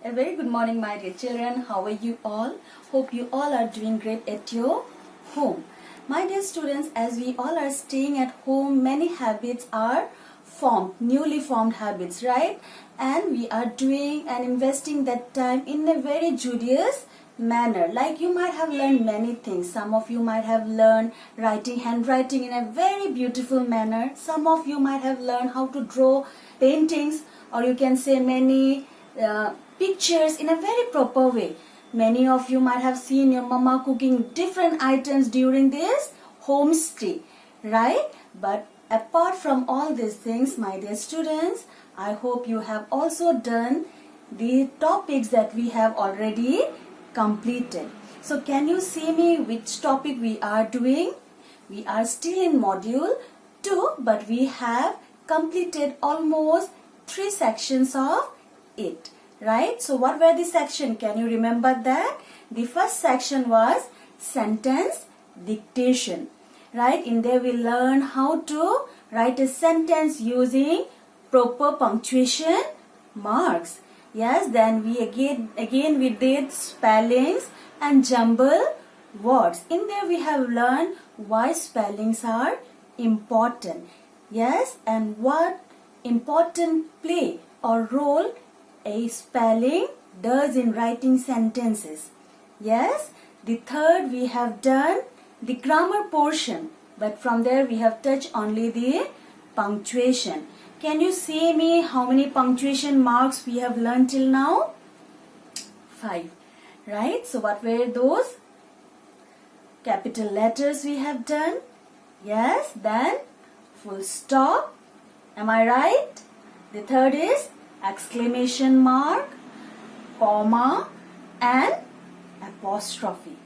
A very good morning, my dear children. How are you all? Hope you all are doing great at your home. My dear students, as we all are staying at home, many habits are formed, newly formed habits, right? And we are doing and investing that time in a very judicious manner. Like you might have learned many things. Some of you might have learned writing, handwriting in a very beautiful manner. Some of you might have learned how to draw paintings, or you can say many pictures in a very proper way. Many of you might have seen your mama cooking different items during this homestay, right? But apart from all these things, my dear students, I hope you have also done the topics that we have already completed. So can you see me which topic we are doing? We are still in module 2, but we have completed almost 3 sections of it, right? So what were the section? Can you remember that? The first section was sentence dictation, right? In there we learn how to write a sentence using proper punctuation marks. Yes, then we again we did spellings and jumble words. In there we have learned why spellings are important. Yes, and what important play or role a spelling does in writing sentences. Yes, the third we have done the grammar portion, but from there we have touched only the punctuation. Can you see me how many punctuation marks we have learned till now? 5, right? So what were those? Capital letters we have done. Yes, then full stop. Am I right? The third is exclamation mark, comma and apostrophe.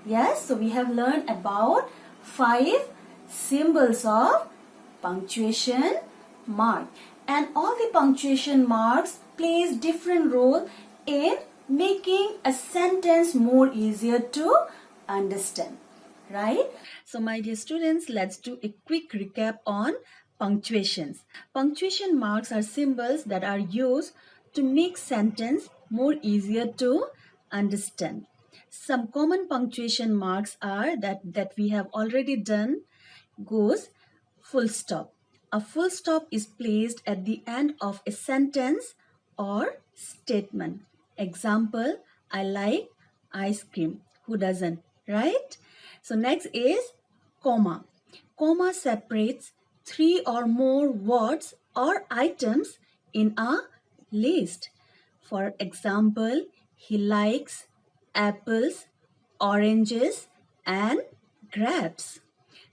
Yes, so we have learned about 5 symbols of punctuation mark, and all the punctuation marks plays different role in making a sentence more easier to understand, right? So my dear students, let's do a quick recap on punctuations. Punctuation marks are symbols that are used to make sentence more easier to understand. Some common punctuation marks are that we have already done goes full stop. A full stop is placed at the end of a sentence or statement. Example, I like ice cream. Who doesn't, right? So next is comma. Comma separates 3 or more words or items in a list. For example, he likes apples, oranges and grapes.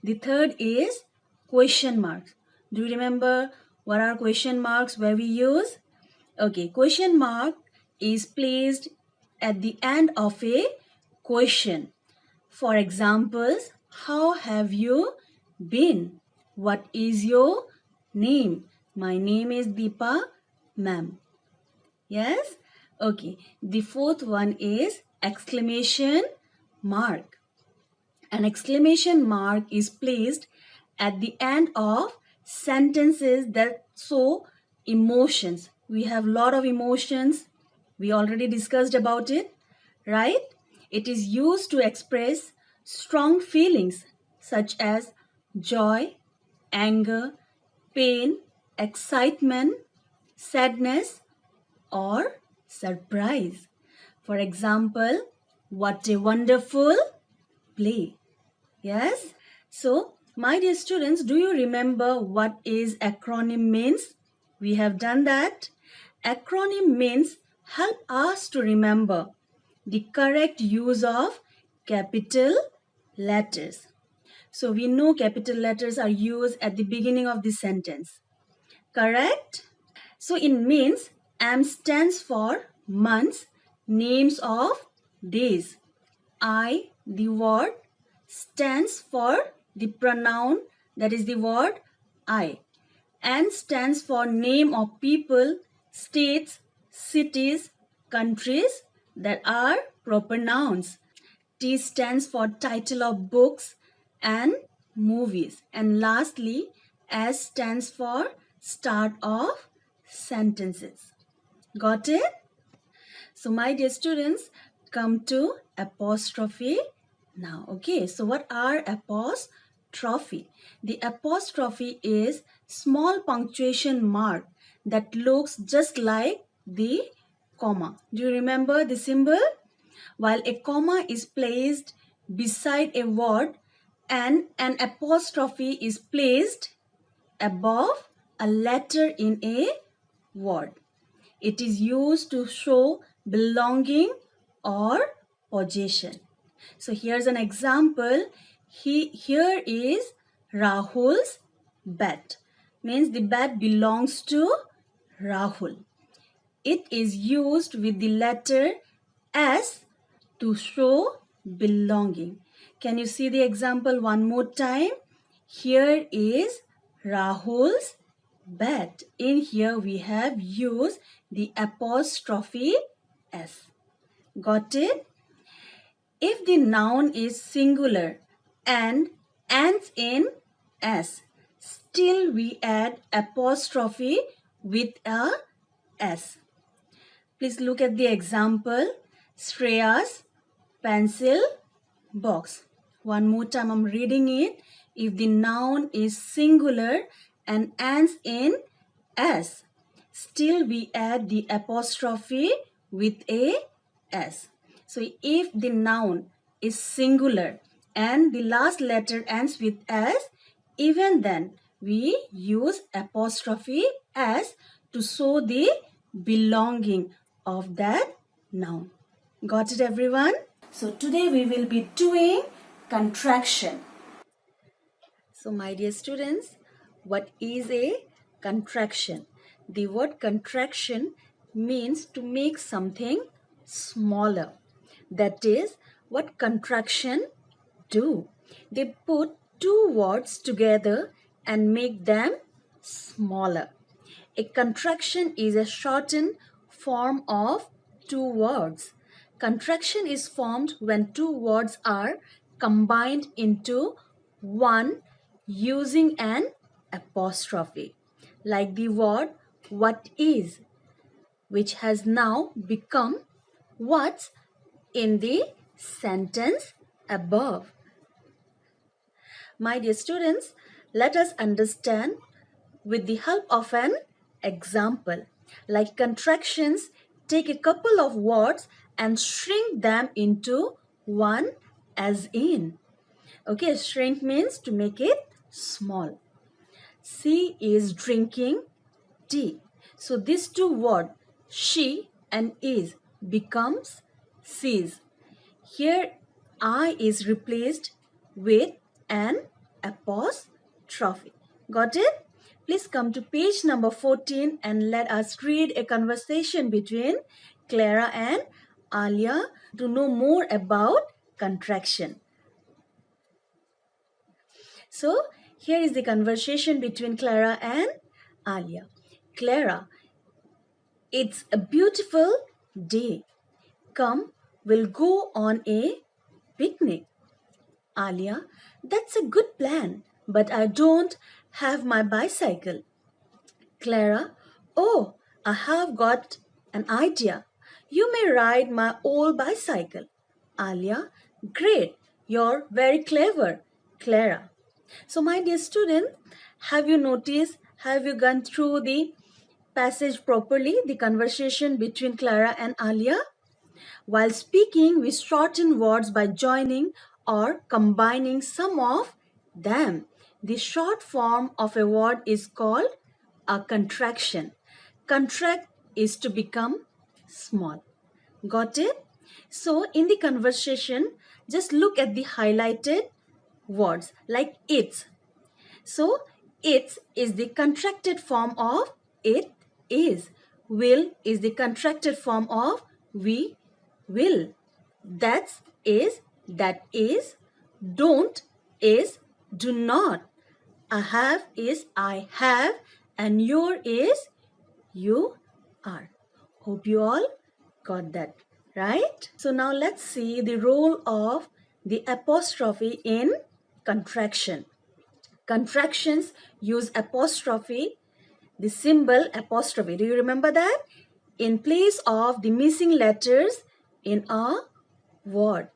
The third is question marks. Do you remember what are question marks where we use? Okay, question mark is placed at the end of a question. For examples, how have you been? What is your name? My name is Deepa, ma'am. Yes? Okay. The fourth one is exclamation mark. An exclamation mark is placed at the end of sentences that show emotions. We have a lot of emotions. We already discussed about it, right? It is used to express strong feelings such as joy, anger, pain, excitement, sadness, or surprise. For example, what a wonderful play. Yes? So, my dear students, do you remember what is acronym means? We have done that. Acronym means help us to remember the correct use of capital letters. So, we know capital letters are used at the beginning of the sentence. Correct? So, in means, M stands for months, names of days. I, the word, stands for the pronoun, that is the word I. N stands for name of people, states, cities, countries, that are proper nouns. T stands for title of books and movies. And lastly, S stands for start of sentences. Got it? So my dear students, come to apostrophe now. Okay, so what are apostrophe? The apostrophe is small punctuation mark that looks just like the comma. Do you remember the symbol? While a comma is placed beside a word and an apostrophe is placed above a letter in a word. It is used to show belonging or possession. So here's an example. Here is Rahul's bat. Means the bat belongs to Rahul. It is used with the letter S to show belonging. Can you see the example one more time? Here is Rahul's bat. In here we have used the apostrophe S. Got it? If the noun is singular and ends in S, still we add apostrophe with a S. Please look at the example. Shreya's pencil box. One more time I'm reading it. If the noun is singular and ends in S, still we add the apostrophe with a S. So if the noun is singular and the last letter ends with S, even then we use apostrophe S to show the belonging of that noun. Got it, everyone? So today we will be doing contraction. So my dear students, what is a contraction? The word contraction means to make something smaller. That is what contraction do. They put two words together and make them smaller. A contraction is a shortened form of two words. Contraction is formed when two words are combined into one using an apostrophe, like the word what is, which has now become what's in the sentence above. My dear students, let us understand with the help of an example. Like contractions, take a couple of words and shrink them into one, as in. Okay, shrink means to make it small. She is drinking tea. So these two words, she and is, becomes sees. Here I is replaced with an apostrophe. Got it? Please come to page number 14 and let us read a conversation between Clara and Alia to know more about contraction. So here is the conversation between Clara and Alia. Clara, it's a beautiful day. Come, we'll go on a picnic. Alia, that's a good plan, but I don't have my bicycle. Clara, oh, I have got an idea. You may ride my old bicycle. Alia, great, you're very clever. Clara. So my dear student, have you noticed, have you gone through the passage properly, the conversation between Clara and Alia? While speaking, we shorten words by joining or combining some of them. The short form of a word is called a contraction. Contract is to become small. Got it? So in the conversation, just look at the highlighted words like it's. So it's is the contracted form of it is. Will is the contracted form of we will. That is. Don't is do not. I have is I have, and your is you are. Hope you all got that, right? So now let's see the role of the apostrophe in contraction. Contractions use apostrophe, the symbol apostrophe. Do you remember that? in place of the missing letters in a word.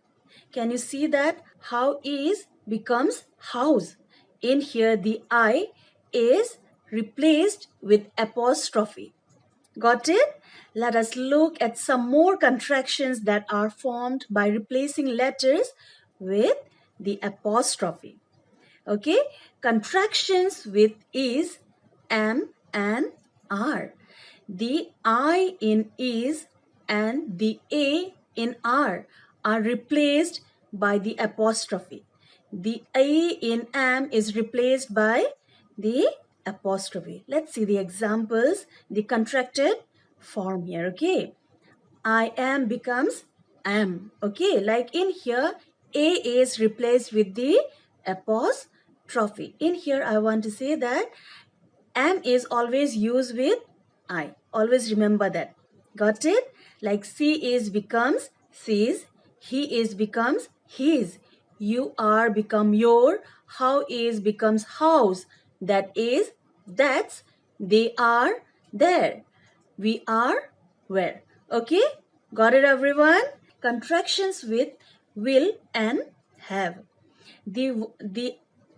Can you see that how is becomes house? In here the I is replaced with apostrophe. Got it? Let us look at some more contractions that are formed by replacing letters with the apostrophe. Okay, contractions with is, am and are. The I in is and the a in are replaced by the apostrophe. The a in am is replaced by the apostrophe. Let's see the examples, the contracted form here. Okay, I am becomes am. Okay, like in here, a is replaced with the apostrophe. In here, I want to say that am is always used with I. Always remember that. Got it? Like she is becomes sees, he is becomes his, you are become your, how is becomes house, that is that's, they are there, we are where. Okay? Got it, everyone? Contractions with will and have. The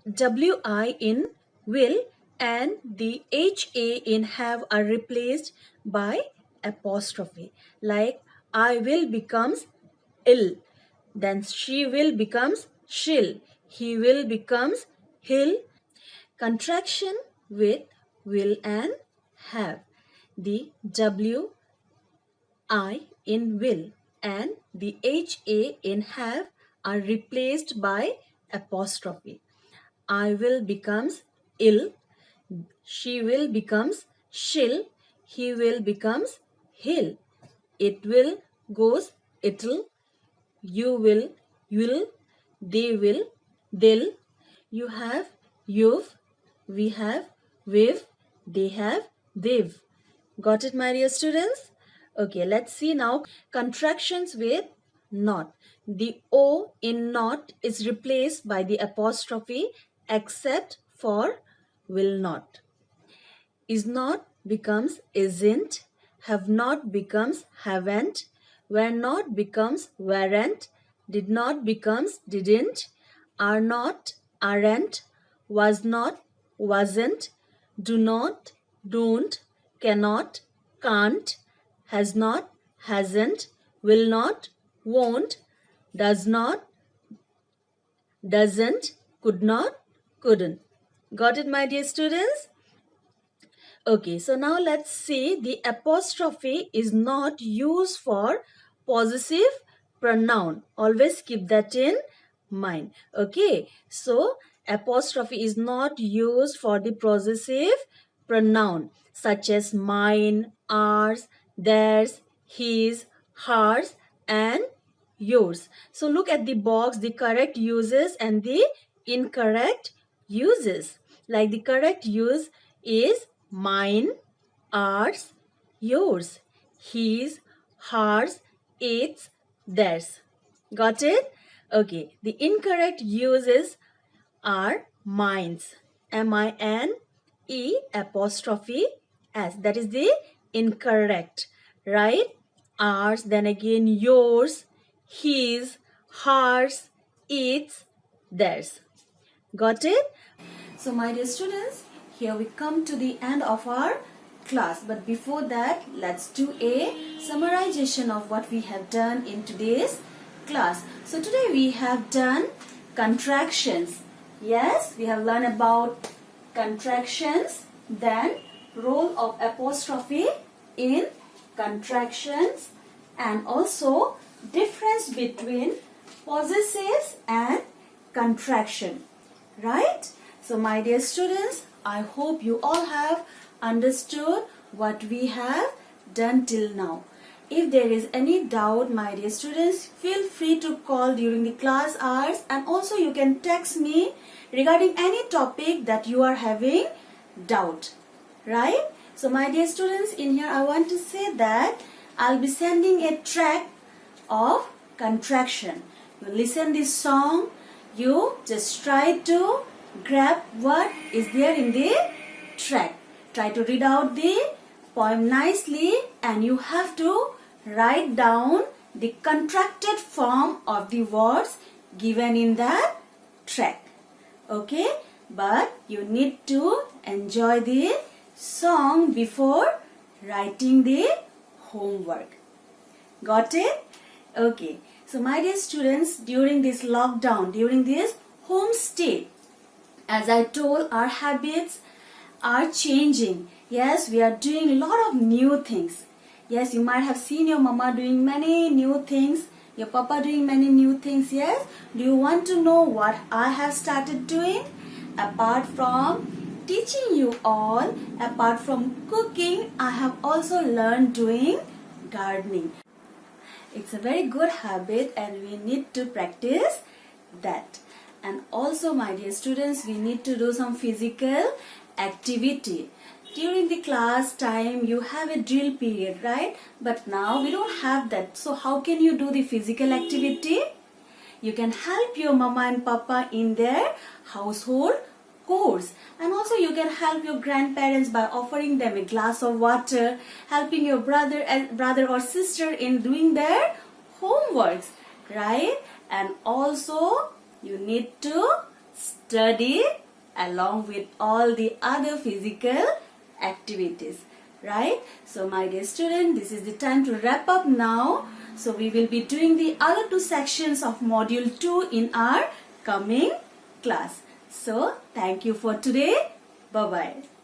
wi in will and the ha in have are replaced by apostrophe. Like I will becomes ill, then she will becomes she'll, he will becomes he'll. Contraction with will and have. The w I in will and the HA in have are replaced by apostrophe. I will becomes ill, she will becomes she'll, he will becomes he'll, it will goes it'll, you will you'll, they will they'll, you have you've, we have we've, they have they've. Got it, my dear students? Okay, let's see now contractions with not. The O in not is replaced by the apostrophe except for will not. Is not becomes isn't, have not becomes haven't, were not becomes weren't, did not becomes didn't, are not aren't, was not wasn't, do not don't, cannot can't, has not hasn't, will not won't, does not doesn't, could not couldn't. Got it, my dear students? Okay, so now let's see, the apostrophe is not used for possessive pronoun. Always keep that in mind. Okay, so apostrophe is not used for the possessive pronoun such as mine, ours, theirs, his, hers and yours. So look at the box, the correct uses and the incorrect uses. Like the correct use is mine, ours, yours, his, hers, its, theirs. Got it? Okay. The incorrect uses are mine's. M-I-N-E apostrophe S. That is the incorrect. Right? Ours, then again yours, his, hers, its, theirs. Got it? So my dear students, here we come to the end of our class. But before that, let's do a summarization of what we have done in today's class. So today we have done contractions. Yes, we have learned about contractions, then role of apostrophe in contractions, and also difference between possessives and contraction. Right? So my dear students, I hope you all have understood what we have done till now. If there is any doubt, my dear students, feel free to call during the class hours, and also you can text me regarding any topic that you are having doubt. Right? So my dear students, in here I want to say that I'll be sending a track of contraction. You listen this song, you just try to grab what is there in the track. Try to read out the poem nicely and you have to write down the contracted form of the words given in the track. Okay, but you need to enjoy the song before writing the homework. Got it? Okay. So my dear students, during this lockdown, during this home stay, as I told, our habits are changing. Yes, we are doing a lot of new things. Yes, you might have seen your mama doing many new things, your papa doing many new things. Yes, do you want to know what I have started doing? Apart from teaching you all, apart from cooking, I have also learned doing gardening. It's a very good habit and we need to practice that. And also, my dear students, we need to do some physical activity. During the class time, you have a drill period, right? But now we don't have that. So how can you do the physical activity? You can help your mama and papa in their household chores. And also you can help your grandparents by offering them a glass of water, helping your brother or sister in doing their homeworks, right? And also you need to study along with all the other physical activities, right? So my dear student, this is the time to wrap up now. So we will be doing the other two sections of module 2 in our coming class. So thank you for today. Bye bye.